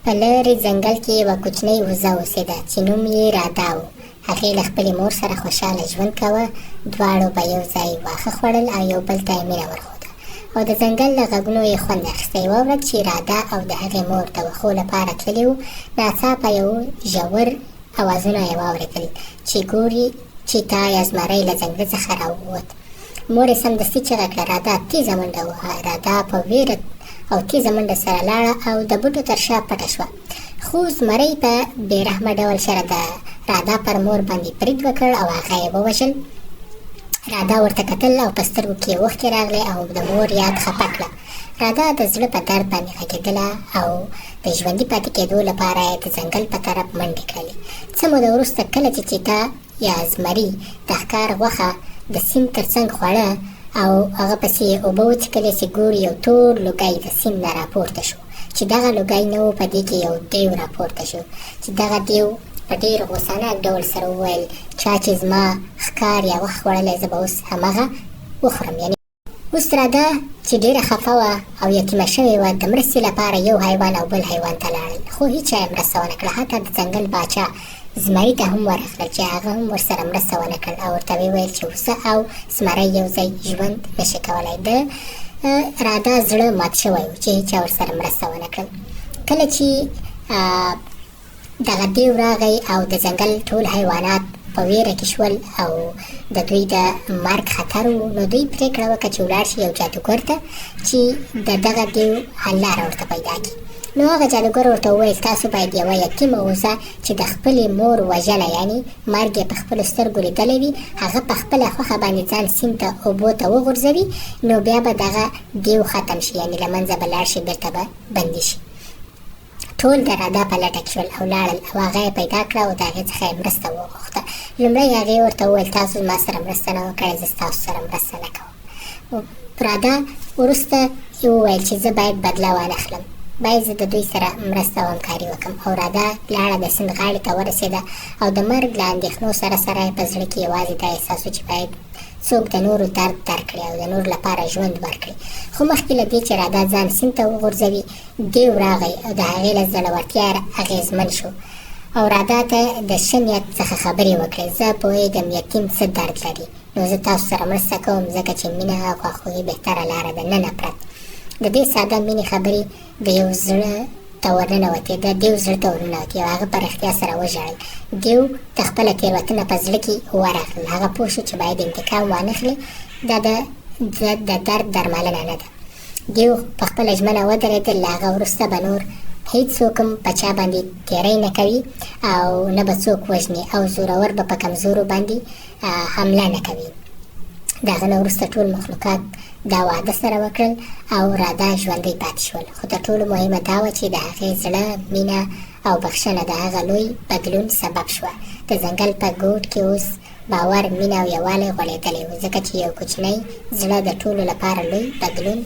په لرې ځنګل کې یوه کوچنۍ وزه اوسېده چې نوم یې رادا و. هغې له خپلې مور سره خوشحاله ژوند کاوه. دواړو به یو ځای واښه خوړل او یو بل ته یې مینه ورښوده او د ځنګل له غږونو یې خوند اخیسته. یوه ورځ چې رادا او د هغې مور د وښو لپاره تللي وو، ناڅاپه یو ژور اوازونه یې واورېدل چې ګوري چیتا یا زمری له ځنګل څخه راووت. مور یې سمدستي چیغه کړه، رادا تیزه منډه ووهه. رادا په ویره او تیزه منډه سره لاړه او د بوټو تر شا پټه شوه. خو زمری په بې رحمه ډول سره د رادا پر مور باندې برید وکړ او هغه یې ووژل. رادا ورته کتل او په سترګو کې اوښکې راغلې او د مور یاد خفه کړه. رادا د زړه په درد باندې غږېدله او د ژوندي پاتې کېدو لپاره یې د ځنګل په طرف منډې کړلې. څه موده وروسته کله چې چیتا یا زمري د ښکار غوښه د سیند تر څنګ خوړه او هغه پسې یې اوبه وڅښلې چې ګوري یو تور لوګی د سیند نه راپورته شو. چې دغه لوګی نه و، په دې کې یو دیو راپورته شو. چې دغه دیو په ډېر غوسانک ډول سره وویل، چا چې زما ښکار یا غوښه خوړلی زه به اوس همغه وخورم. یعنې اوس رادا چې ډېره خفه وه او یتیمه شوې وه، د مرستې لپاره یو حیوان او بل حیوان ته لاړل، خو هیچا یې مرسته ونه کړه. حتی د ځنګل باچا زمري ته هم ورغلل چې هغه هم ورسره مرسته ونه کړل او ورته ویې ویل چې وزه او زمری یو ځای ژوند نشي کولی. د رادا زړه مات شوی و چې هیچا ورسره مرسته ونه کړل. کله چې دغه دیو راغی او د ځنګل ټول حیوانات په ویره کې شول او د دوی د مرګ خطر و، نو دوی پرېکړه وکړه چې ولاړ شي یو جادوګر ته چې د دغه دیو حل لاره ورته پیدا کړي. نو هغه جادوګر ورته وویل، تاسو باید یوه یتیمه وزه چې د خپلې مور وژنه، یعنې مرګ یې په خپلو سترګو لیدلی وي، هغه په خپله خوښه باندې ځان سیند ته اوبو ته وغورځوي، نو بیا به دغه دیو ختم شي، یعنې له منځه به لاړ شي، بېرته به بندي شي. ټول د رادا په لټه کې شول او لاړل او هغه یې پیدا کړه او د هغې څخه یې مرسته وغوښته. لومړی هغې ورته وویل، تاسو زما سره مرسته نه وه کړې، زه ستاسو سره مرسته نه کوم. رادا وروسته وویل چې زه باید بدله وانخلم، باید زه د دوی سره مرسته او همکاري وکړم. او رادا لاړه، د سیند غاړې ته ورسېده او د مرګ له اندېښنو سره سره یې په زړه کې یوازې دا احساس و چې باید څوک د نورو درد درک کړي او د نورو لپاره ژوند ورکړي. خو مخکې له دې چې رادا ځان سیند ته وغورځوي، دیو راغی او د هغې له زړورتیا اغېزمن شو او رادا ته د ښه نیت څخه خبرې وکړې. زه پوهېږم یتیم څه درد لري، نو زه تاسو سره مرسته کوم، ځکه چې مینه او خواخوږي بهتره لاره ده، نه نفرت. د دې ساده مینې خبرې د یو زړه ته ورننوتې، د دیو زړه ته ورننوتې او هغه په رښتیا سره وژړل. دیو د خپله تېروتنه په زړه کې ورغلل. هغه پوه شو چې باید انتقام وانخلي، دا د درد درملنه نه ده. دیو په خپله ژمنه ودرېدل، له هغه وروسته به نور هیڅوک هم په چا باندې تېری نه کوي او نه به څوک وژني او زورور به په کمزورو باندې حمله نه کوي. د هغه نه وروسته ټول مخلوقات دا وعده سره وکړل او رادا ژوندی پاتې شول. خو تر ټولو مهمه دا وه چې د هغې زړه مینه او بخښنه د هغه لوی بدلون سبب شوه. د ځنګل په ګوټ کې اوس باور، مینه او یووالی غوړېدلی و، ځکه چې یو کوچنی زړه د ټولو لپاره لوی بدلون